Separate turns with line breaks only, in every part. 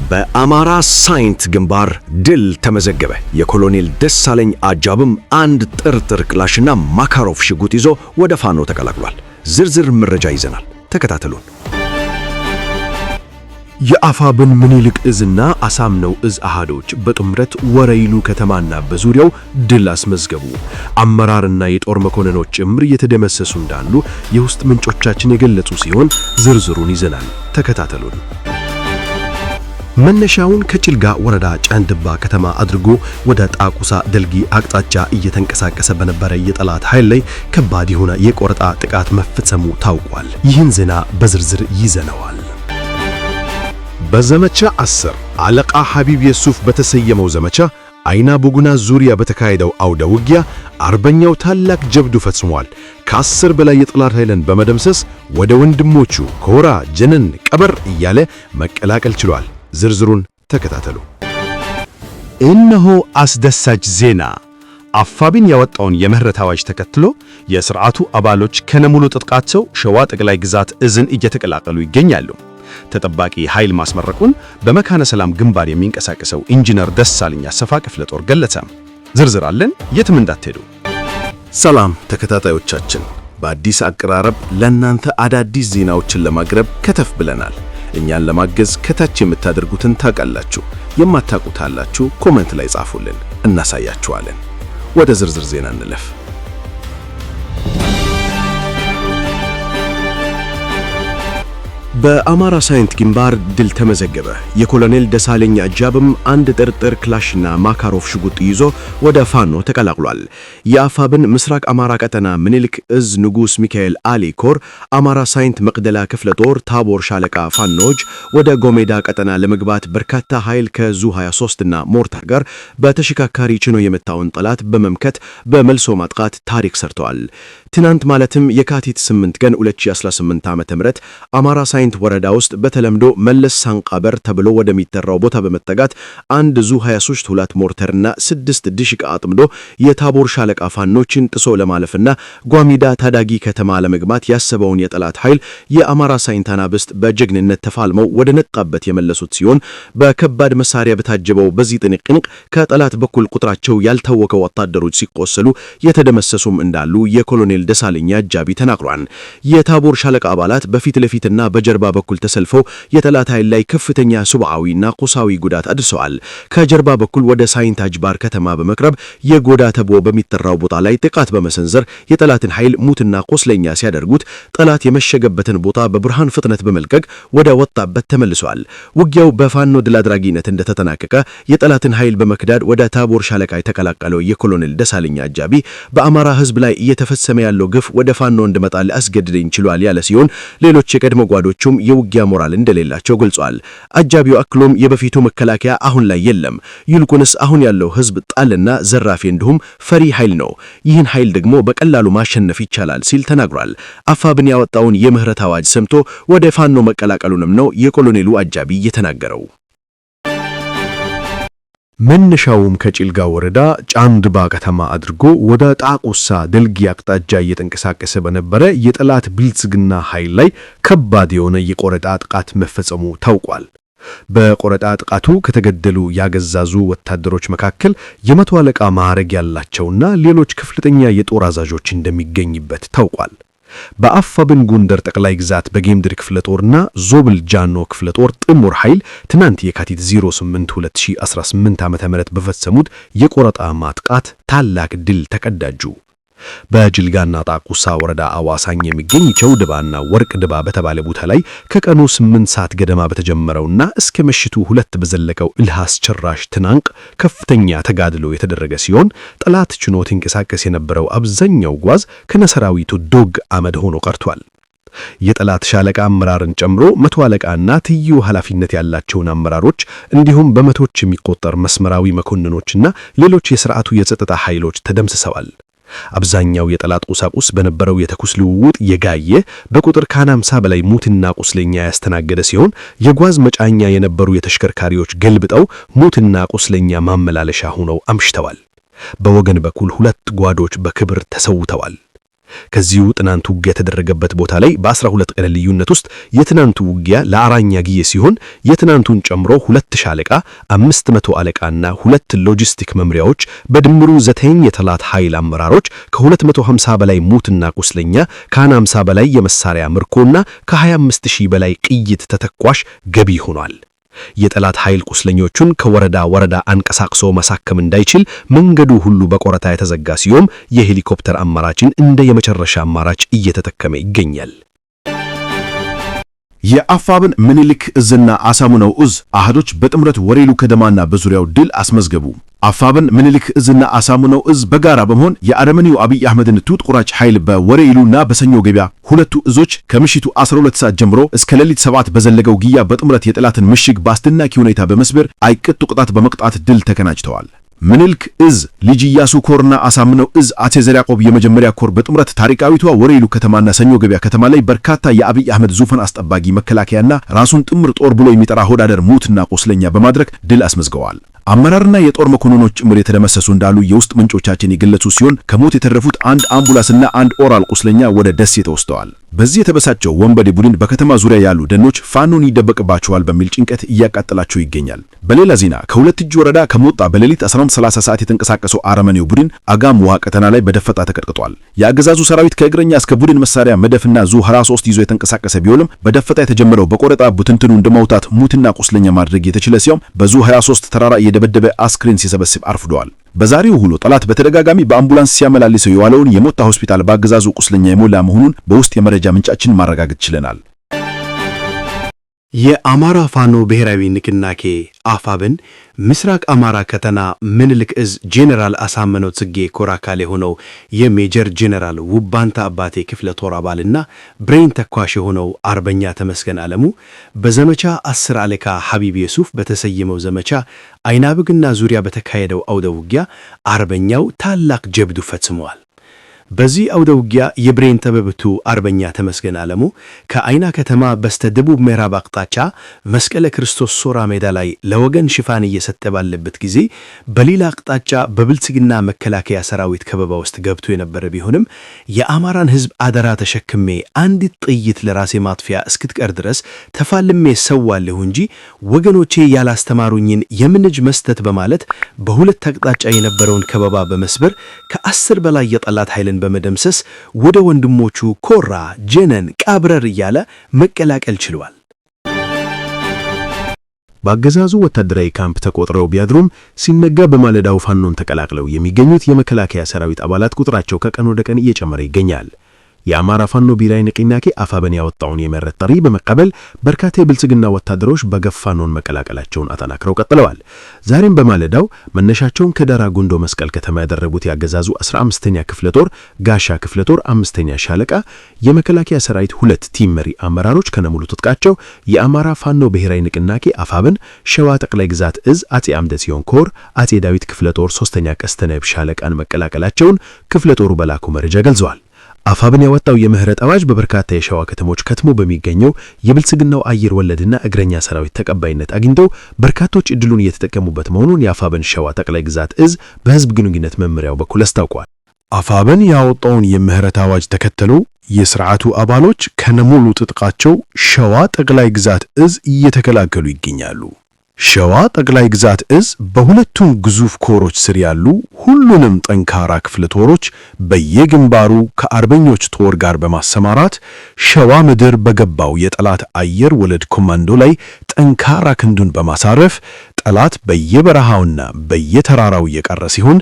በአማራ ሳይንት ግንባር ድል ተመዘገበ። የኮሎኔል ደሳለኝ አጃብም አንድ ጥርጥር ክላሽና ማካሮቭ ሽጉጥ ይዞ ወደ ፋኖ ተቀላቅሏል። ዝርዝር መረጃ ይዘናል፣ ተከታተሉን። የአፋብን ምኒልክ እዝና አሳምነው እዝ አሃዶች በጥምረት ወረይሉ ከተማና በዙሪያው ድል አስመዝገቡ። አመራርና የጦር መኮንኖች ጭምር እየተደመሰሱ እንዳሉ የውስጥ ምንጮቻችን የገለጹ ሲሆን ዝርዝሩን ይዘናል፣ ተከታተሉን። መነሻውን ከጭልጋ ወረዳ ጫንድባ ከተማ አድርጎ ወደ ጣቁሳ ደልጊ አቅጣጫ እየተንቀሳቀሰ በነበረ የጠላት ኃይል ላይ ከባድ የሆነ የቆረጣ ጥቃት መፈጸሙ ታውቋል። ይህን ዜና በዝርዝር ይዘነዋል። በዘመቻ 10 አለቃ ሐቢብ የሱፍ በተሰየመው ዘመቻ አይና ቡጉና ዙሪያ በተካሄደው አውደ ውጊያ አርበኛው ታላቅ ጀብዱ ፈጽሟል። ከ10 በላይ የጠላት ኃይልን በመደምሰስ ወደ ወንድሞቹ ኮራ፣ ጀነን፣ ቀበር እያለ መቀላቀል ችሏል። ዝርዝሩን ተከታተሉ። እነሆ አስደሳች ዜና። አፋብን ያወጣውን የምህረት አዋጅ ተከትሎ የሥርዓቱ አባሎች ከነሙሉ ትጥቃቸው ሸዋ ጠቅላይ ግዛት እዝን እየተቀላቀሉ ይገኛሉ። ተጠባቂ ኃይል ማስመረቁን በመካነ ሰላም ግንባር የሚንቀሳቀሰው ኢንጂነር ደሳለኝ አሰፋ ክፍለ ጦር ገለጸ። ዝርዝር አለን፣ የትም እንዳትሄዱ። ሰላም ተከታታዮቻችን፣ በአዲስ አቀራረብ ለእናንተ አዳዲስ ዜናዎችን ለማቅረብ ከተፍ ብለናል። እኛን ለማገዝ ከታች የምታደርጉትን ታውቃላችሁ፣ የማታውቁት አላችሁ፣ ኮሜንት ላይ ጻፉልን፣ እናሳያችኋለን። ወደ ዝርዝር ዜና እንለፍ። በአማራ ሳይንት ግንባር ድል ተመዘገበ። የኮሎኔል ደሳለኝ አጃብም አንድ ጥርጥር ክላሽና ማካሮቭ ሽጉጥ ይዞ ወደ ፋኖ ተቀላቅሏል። የአፋብን ምስራቅ አማራ ቀጠና ምኒልክ እዝ ንጉስ ሚካኤል አሊ ኮር አማራ ሳይንት መቅደላ ክፍለ ጦር ታቦር ሻለቃ ፋኖች ወደ ጎሜዳ ቀጠና ለመግባት በርካታ ኃይል ከዙ 23 እና ሞርታር ጋር በተሽከርካሪ ጭኖ የመታውን ጠላት በመምከት በመልሶ ማጥቃት ታሪክ ሰርተዋል። ትናንት ማለትም የካቲት 8 ቀን 2018 ዓ.ም አማራ ሳይንት ወረዳ ውስጥ በተለምዶ መለስ ሳንቃበር ተብሎ ወደሚጠራው ቦታ በመጠጋት አንድ ዙ 23 ሁለት ሞርተርና 6 ዲሽቃ አጥምዶ የታቦር ሻለቃ ፋኖችን ጥሶ ለማለፍና ጓሚዳ ታዳጊ ከተማ ለመግባት ያሰበውን የጠላት ኃይል የአማራ ሳይንት አናብስት በጀግንነት ተፋልመው ወደ ነቃበት የመለሱት ሲሆን በከባድ መሳሪያ በታጀበው በዚህ ጥንቅንቅ ከጠላት በኩል ቁጥራቸው ያልታወቀ ወታደሮች ሲቆሰሉ የተደመሰሱም እንዳሉ የኮሎኔል ደሳለኝ አጃቢ ተናግሯል። የታቦር ሻለቃ አባላት በፊት ለፊትና በጀርባ በኩል ተሰልፈው የጠላት ኃይል ላይ ከፍተኛ ሱብዓዊና ቁሳዊ ጉዳት አድርሰዋል። ከጀርባ በኩል ወደ ሳይንት አጅባር ከተማ በመቅረብ የጎዳ ተቦ በሚጠራው ቦታ ላይ ጥቃት በመሰንዘር የጠላትን ኃይል ሙትና ቆስለኛ ሲያደርጉት ጠላት የመሸገበትን ቦታ በብርሃን ፍጥነት በመልቀቅ ወደ ወጣበት ተመልሷል። ውጊያው በፋኖ ድል አድራጊነት እንደተጠናቀቀ የጠላትን ኃይል በመክዳድ ወደ ታቦር ሻለቃ የተቀላቀለው የኮሎኔል ደሳለኝ አጃቢ በአማራ ሕዝብ ላይ እየተፈጸመ ያለው ግፍ ወደ ፋኖ እንድመጣ ሊያስገድደኝ ችሏል ያለ ሲሆን ሌሎች የቀድሞ ጓዶቹም የውጊያ ሞራል እንደሌላቸው ገልጿል። አጃቢው አክሎም የበፊቱ መከላከያ አሁን ላይ የለም፣ ይልቁንስ አሁን ያለው ህዝብ ጣልና ዘራፊ እንዲሁም ፈሪ ኃይል ነው። ይህን ኃይል ደግሞ በቀላሉ ማሸነፍ ይቻላል ሲል ተናግሯል። አፋብን ያወጣውን የምህረት አዋጅ ሰምቶ ወደ ፋኖ መቀላቀሉንም ነው የኮሎኔሉ አጃቢ የተናገረው። መነሻውም ከጭልጋ ወረዳ ጫንድባ ከተማ አድርጎ ወደ ጣቁሳ ደልጊ አቅጣጫ እየተንቀሳቀሰ በነበረ የጠላት ብልጽግና ኃይል ላይ ከባድ የሆነ የቆረጣ ጥቃት መፈጸሙ ታውቋል። በቆረጣ ጥቃቱ ከተገደሉ ያገዛዙ ወታደሮች መካከል የመቶ አለቃ ማዕረግ ያላቸውና ሌሎች ከፍተኛ የጦር አዛዦች እንደሚገኙበት ታውቋል። በአፋብን ጎንደር ጠቅላይ ግዛት በጌምድር ክፍለ ጦርና ዞብል ጃኖ ክፍለ ጦር ጥሙር ኃይል ትናንት የካቲት 08 2018 ዓ.ም በፈጸሙት የቆረጣ ማጥቃት ታላቅ ድል ተቀዳጁ። በጅልጋና ጣቁሳ ወረዳ አዋሳኝ የሚገኝ ቸውድባና ወርቅ ድባ በተባለ ቦታ ላይ ከቀኑ 8 ሰዓት ገደማ በተጀመረውና እስከ ምሽቱ 2 በዘለቀው እልህ አስጨራሽ ትናንቅ ከፍተኛ ተጋድሎ የተደረገ ሲሆን ጠላት ችኖት ይንቀሳቀስ የነበረው አብዛኛው ጓዝ ከነሰራዊቱ ዶግ አመድ ሆኖ ቀርቷል። የጠላት ሻለቃ አመራርን ጨምሮ መቶ አለቃና ትዩ ኃላፊነት ያላቸውን አመራሮች እንዲሁም በመቶዎች የሚቆጠር መስመራዊ መኮንኖችና ሌሎች የሥርዓቱ የጸጥታ ኃይሎች ተደምስሰዋል። አብዛኛው የጠላት ቁሳቁስ በነበረው የተኩስ ልውውጥ የጋየ በቁጥር ከ50 በላይ ሙትና ቁስለኛ ያስተናገደ ሲሆን የጓዝ መጫኛ የነበሩ የተሽከርካሪዎች ገልብጠው ሙትና ቁስለኛ ማመላለሻ ሆነው አምሽተዋል። በወገን በኩል 2 ጓዶች በክብር ተሰውተዋል። ከዚሁ ትናንቱ ውጊያ የተደረገበት ቦታ ላይ በ12 ቀን ልዩነት ውስጥ የትናንቱ ውጊያ ለአራኛ ጊዜ ሲሆን የትናንቱን ጨምሮ 2 ሻለቃ 500 አለቃና 2 ሎጂስቲክ መምሪያዎች በድምሩ 9 የጠላት ኃይል አመራሮች ከ250 በላይ ሙትና ቁስለኛ ከ50 በላይ የመሳሪያ ምርኮና ከ25000 በላይ ቅይት ተተኳሽ ገቢ ሆኗል። የጠላት ኃይል ቁስለኞቹን ከወረዳ ወረዳ አንቀሳቅሶ ማሳከም እንዳይችል መንገዱ ሁሉ በቆረጣ የተዘጋ ሲሆን የሄሊኮፕተር አማራጭን እንደ የመጨረሻ አማራጭ እየተጠቀመ ይገኛል።
የአፋብን ምኒልክ እዝና አሳምነው እዝ አህዶች በጥምረት ወሬሉ ከተማና በዙሪያው ድል አስመዝገቡ። አፋብን ምኒልክ እዝና አሳምነው እዝ በጋራ በመሆን የአረመኔው አብይ አህመድን ጡት ቁራጭ ኃይል በወሬሉና በሰኞ ገበያ ሁለቱ እዞች ከምሽቱ 12 ሰዓት ጀምሮ እስከ ሌሊት 7 በዘለቀው ግያ በጥምረት የጠላትን ምሽግ በአስደናቂ ሁኔታ በመስበር አይቀጡ ቅጣት በመቅጣት ድል ተቀናጅተዋል። ምኒልክ እዝ ልጅ ኢያሱ ኮርና አሳምነው እዝ አጼ ዘርዓ ያዕቆብ የመጀመሪያ ኮር በጥምረት ታሪካዊቷ ወሬሉ ከተማና ሰኞ ገበያ ከተማ ላይ በርካታ የአብይ አህመድ ዙፋን አስጠባቂ መከላከያና ራሱን ጥምር ጦር ብሎ የሚጠራ ሆዳደር ሙትና ቆስለኛ በማድረግ ድል አስመዝገዋል። አመራርና የጦር መኮንኖች ጭምር የተደመሰሱ እንዳሉ የውስጥ ምንጮቻችን የገለጹ ሲሆን ከሞት የተረፉት አንድ አምቡላንስና አንድ ኦራል ቁስለኛ ወደ ደሴ ተወስደዋል። በዚህ የተበሳጨው ወንበዴ ቡድን በከተማ ዙሪያ ያሉ ደኖች ፋኖን ይደበቅባቸዋል በሚል ጭንቀት እያቃጠላቸው ይገኛል። በሌላ ዜና ከሁለት እጅ ወረዳ ከሞጣ በሌሊት 11:30 ሰዓት የተንቀሳቀሰው አረመኔው ቡድን አጋም ውሃ ቀጠና ላይ በደፈጣ ተቀጥቅጧል። የአገዛዙ ሰራዊት ከእግረኛ እስከ ቡድን መሳሪያ መደፍና ዙ 23 ይዞ የተንቀሳቀሰ ቢሆንም በደፈጣ የተጀመረው በቆረጣ ቡትንትኑ እንደማውጣት ሙትና ቁስለኛ ማድረግ የተችለ ሲሆን በዙ 23 ተራራ የደበደበ አስክሬን ሲሰበስብ አርፍዷል። በዛሬው ሁሉ ጠላት በተደጋጋሚ በአምቡላንስ ሲያመላልሰው የዋለውን የሞጣ ሆስፒታል በአገዛዙ ቁስለኛ የሞላ መሆኑን በውስጥ የመረጃ ምንጫችን ማረጋገጥ ችለናል።
የአማራ ፋኖ ብሔራዊ ንቅናቄ አፋብን ምስራቅ አማራ ከተና ምኒልክ እዝ ጄኔራል አሳምነው ጽጌ ኮር አካል የሆነው የሜጀር ጄኔራል ውባንታ አባቴ ክፍለ ጦር አባልና ብሬን ተኳሽ የሆነው አርበኛ ተመስገን ዓለሙ በዘመቻ 10 አለቃ ሐቢብ የሱፍ በተሰየመው ዘመቻ አይናብግና ዙሪያ በተካሄደው አውደ ውጊያ አርበኛው ታላቅ ጀብዱ ፈጽመዋል። በዚህ አውደ ውጊያ የብሬን ተበብቱ አርበኛ ተመስገን ዓለሙ ከአይና ከተማ በስተደቡብ ምዕራብ አቅጣጫ መስቀለ ክርስቶስ ሶራ ሜዳ ላይ ለወገን ሽፋን እየሰጠ ባለበት ጊዜ በሌላ አቅጣጫ በብልጽግና መከላከያ ሰራዊት ከበባ ውስጥ ገብቶ የነበረ ቢሆንም የአማራን ሕዝብ አደራ ተሸክሜ አንዲት ጥይት ለራሴ ማጥፊያ እስክትቀር ድረስ ተፋልሜ ሰዋለሁ እንጂ ወገኖቼ ያላስተማሩኝን የምንጅ መስጠት በማለት በሁለት አቅጣጫ የነበረውን ከበባ በመስበር ከ10 በላይ የጠላት ኃይልን በመደምሰስ ወደ ወንድሞቹ ኮራ፣ ጀነን፣ ቃብረር እያለ መቀላቀል ችሏል።
በአገዛዙ ወታደራዊ ካምፕ ተቆጥረው ቢያድሩም ሲነጋ በማለዳው ፋኖን ተቀላቅለው የሚገኙት የመከላከያ ሰራዊት አባላት ቁጥራቸው ከቀን ወደ ቀን እየጨመረ ይገኛል። የአማራ ፋኖ ብሔራዊ ንቅናቄ አፋብን ያወጣውን የመረጥ ጥሪ በመቀበል በርካታ የብልጽግና ወታደሮች በገፋኖን መቀላቀላቸውን አጠናክረው ቀጥለዋል። ዛሬም በማለዳው መነሻቸውን ከዳራ ጉንዶ መስቀል ከተማ ያደረጉት ያገዛዙ 15ኛ ክፍለ ጦር ጋሻ ክፍለ ጦር 5ኛ ሻለቃ የመከላከያ ሰራዊት 2 ቲም መሪ አመራሮች ከነሙሉ ትጥቃቸው የአማራ ፋኖ ብሔራዊ ንቅናቄ አፋብን ሸዋ ጠቅላይ ግዛት እዝ አጼ አምደ ጽዮን ኮር አጼ ዳዊት ክፍለ ጦር 3ኛ ቀስተነብ ሻለቃን መቀላቀላቸውን ክፍለ ጦሩ በላኩ መረጃ ገልጸዋል። አፋብን ያወጣው የምህረት አዋጅ በበርካታ የሸዋ ከተሞች ከትሞ በሚገኘው የብልጽግናው አየር ወለድና እግረኛ ሰራዊት ተቀባይነት አግኝተው በርካቶች እድሉን እየተጠቀሙበት መሆኑን የአፋብን ሸዋ ጠቅላይ ግዛት እዝ በህዝብ ግንኙነት መመሪያው በኩል አስታውቋል። አፋብን ያወጣውን የምህረት አዋጅ ተከትሎ የሥርዓቱ አባሎች ከነሙሉ ትጥቃቸው ሸዋ ጠቅላይ ግዛት እዝ እየተከላከሉ ይገኛሉ። ሸዋ ጠቅላይ ግዛት እዝ በሁለቱም ግዙፍ ኮሮች ስር ያሉ ሁሉንም ጠንካራ ክፍለ ጦሮች በየግንባሩ ከአርበኞች ጦር ጋር በማሰማራት ሸዋ ምድር በገባው የጠላት አየር ወለድ ኮማንዶ ላይ ጠንካራ ክንዱን በማሳረፍ ጠላት በየበረሃውና በየተራራው እየቀረ ሲሆን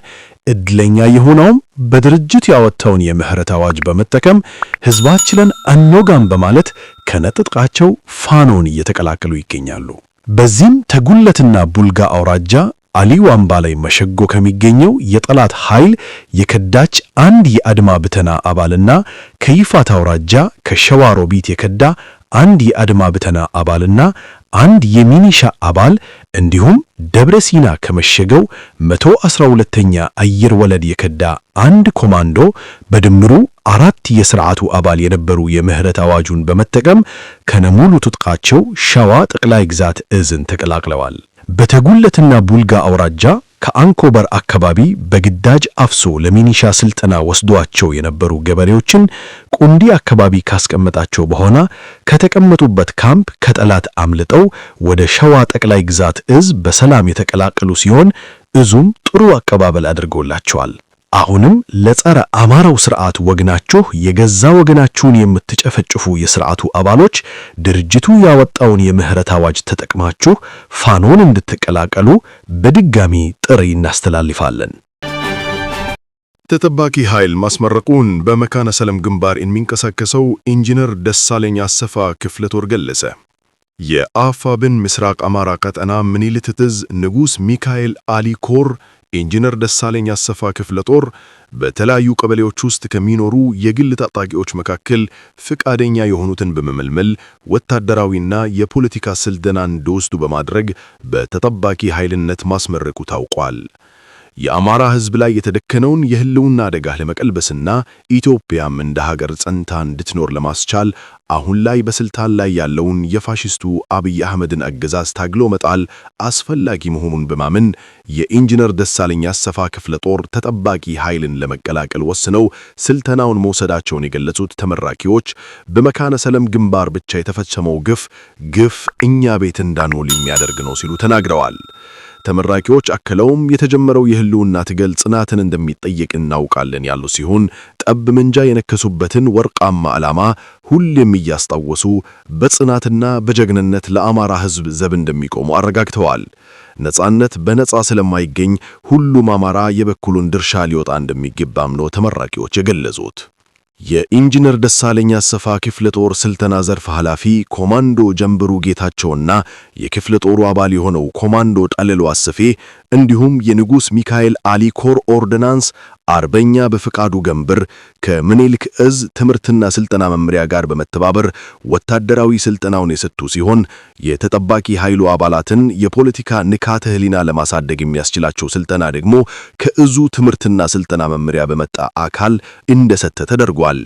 እድለኛ የሆነውም በድርጅት ያወጣውን የምህረት አዋጅ በመጠቀም ህዝባችንን አንወጋም በማለት ከነጥጥቃቸው ፋኖን እየተቀላቀሉ ይገኛሉ። በዚህም ተጉለትና ቡልጋ አውራጃ አሊው አምባ ላይ መሸጎ ከሚገኘው የጠላት ኃይል የከዳች አንድ የአድማ ብተና አባልና ከይፋት አውራጃ ከሸዋሮቢት የከዳ አንድ የአድማ ብተና አባልና አንድ የሚኒሻ አባል እንዲሁም ደብረ ሲና ከመሸገው 112ኛ አየር ወለድ የከዳ አንድ ኮማንዶ በድምሩ 4 የሥርዓቱ አባል የነበሩ የምህረት አዋጁን በመጠቀም ከነሙሉ ትጥቃቸው ሸዋ ጠቅላይ ግዛት እዝን ተቀላቅለዋል። በተጉለትና ቡልጋ አውራጃ ከአንኮበር አካባቢ በግዳጅ አፍሶ ለሚኒሻ ስልጠና ወስዷቸው የነበሩ ገበሬዎችን ቁንዲ አካባቢ ካስቀመጣቸው በኋላ ከተቀመጡበት ካምፕ ከጠላት አምልጠው ወደ ሸዋ ጠቅላይ ግዛት እዝ በሰላም የተቀላቀሉ ሲሆን እዙም ጥሩ አቀባበል አድርጎላቸዋል። አሁንም ለጸረ አማራው ስርዓት ወግናችሁ የገዛ ወገናችሁን የምትጨፈጭፉ የስርዓቱ አባሎች ድርጅቱ ያወጣውን የምህረት አዋጅ ተጠቅማችሁ ፋኖን እንድትቀላቀሉ በድጋሚ ጥሪ እናስተላልፋለን።
ተጠባቂ ኃይል ማስመረቁን በመካነ ሰላም ግንባር የሚንቀሳቀሰው ኢንጂነር ደሳለኝ አሰፋ ክፍለ ጦር ገለጸ። የአፋብን ምስራቅ አማራ ቀጠና ምኒልክ ዕዝ ንጉስ ሚካኤል አሊ ኮር ኢንጂነር ደሳለኝ አሰፋ ክፍለ ጦር በተለያዩ ቀበሌዎች ውስጥ ከሚኖሩ የግል ታጣቂዎች መካከል ፍቃደኛ የሆኑትን በመመልመል ወታደራዊና የፖለቲካ ስልጠናን እንዲወስዱ በማድረግ በተጠባቂ ኃይልነት ማስመረቁ ታውቋል። የአማራ ሕዝብ ላይ የተደከነውን የህልውና አደጋ ለመቀልበስና ኢትዮጵያም እንደ ሀገር ጸንታ እንድትኖር ለማስቻል አሁን ላይ በስልጣን ላይ ያለውን የፋሽስቱ አብይ አህመድን አገዛዝ ታግሎ መጣል አስፈላጊ መሆኑን በማመን የኢንጂነር ደሳለኝ አሰፋ ክፍለ ጦር ተጠባቂ ኃይልን ለመቀላቀል ወስነው ስልጠናውን መውሰዳቸውን የገለጹት ተመራቂዎች በመካነ ሰላም ግንባር ብቻ የተፈጸመው ግፍ እኛ ቤት እንዳንውል የሚያደርግ ነው ሲሉ ተናግረዋል። ተመራቂዎች አክለውም የተጀመረው የህልውና ትግል ጽናትን እንደሚጠይቅ እናውቃለን ያሉ ሲሆን ጠብ መንጃ የነከሱበትን ወርቃማ ዓላማ ሁሌም እያስታወሱ በጽናትና በጀግንነት ለአማራ ህዝብ ዘብ እንደሚቆሙ አረጋግተዋል። ነጻነት በነጻ ስለማይገኝ ሁሉም አማራ የበኩሉን ድርሻ ሊወጣ እንደሚገባም ነው ተመራቂዎች የገለጹት። የኢንጂነር ደሳለኝ አሰፋ ክፍለ ጦር ስልጠና ዘርፍ ኃላፊ ኮማንዶ ጀንብሩ ጌታቸውና የክፍለ ጦሩ አባል የሆነው ኮማንዶ ጣለሉ አሰፌ እንዲሁም የንጉስ ሚካኤል አሊ ኮር ኦርዲናንስ አርበኛ በፍቃዱ ገንብር ከምኒልክ ዕዝ ትምህርትና ስልጠና መምሪያ ጋር በመተባበር ወታደራዊ ስልጠናውን የሰጡ ሲሆን የተጠባቂ ኃይሉ አባላትን የፖለቲካ ንቃተ ህሊና ለማሳደግ የሚያስችላቸው ስልጠና ደግሞ ከዕዙ ትምህርትና ስልጠና መምሪያ በመጣ አካል እንደሰጠ ተደርጓል።